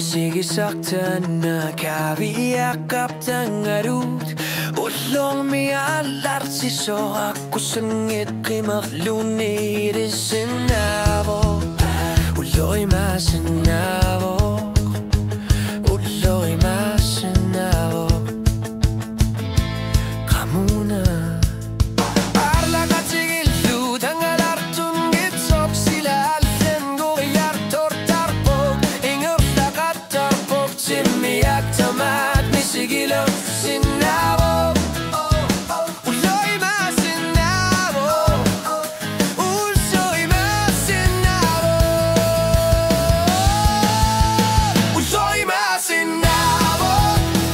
Sige saktan na kaviakap tangarut Ulong mi alarsiso Ako sangit kay maklunit isinabo Uloy masinabo Uloy masinabo Kamuna Arla katigillu Tangalartun gitsok sila Altengo yartor tarpog Ingur takatarpog Timiak tamat Misigilo sinabo Uloy masinabo Uloy masinabo Uloy masinabo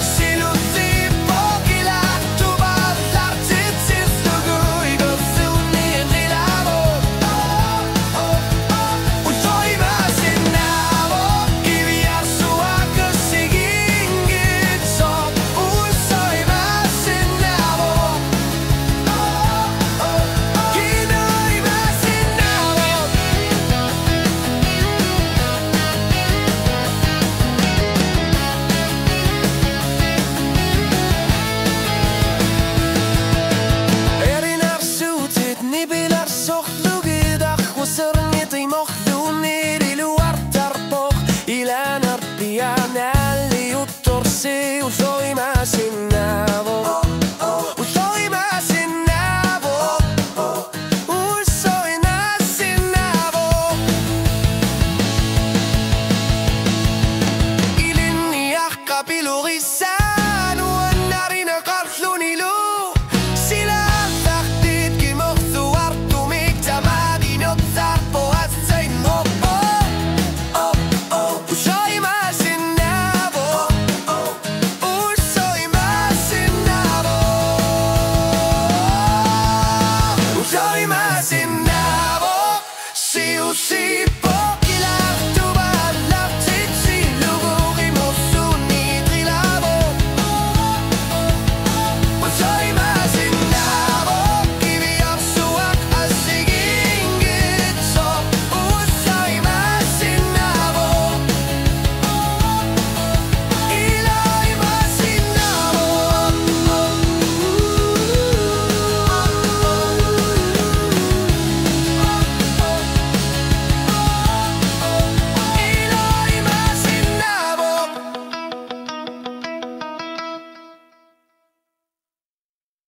Sinusipo kila Tubalartit sistuguy Gosuni nilabo Uloy masinabo Kibiasua kasigingit So Uloy masinabo Kinoy masinabo Erinar suutit nibilar sohtlugid Ahku sõrnid ei mohtluunid iluar tarpoh Ilanar pian älli juttorsi Ulloi masinabo Ulloi masinabo Ulloi masinabo Ilinni ahka pilurissaan Uannarina kartlunilu Sila tahtidki mohtu artumik Tamadinot tarpo atsain mopo Ulloi masinabo Ulloi masinabo Ulloi masinabo Siu sipa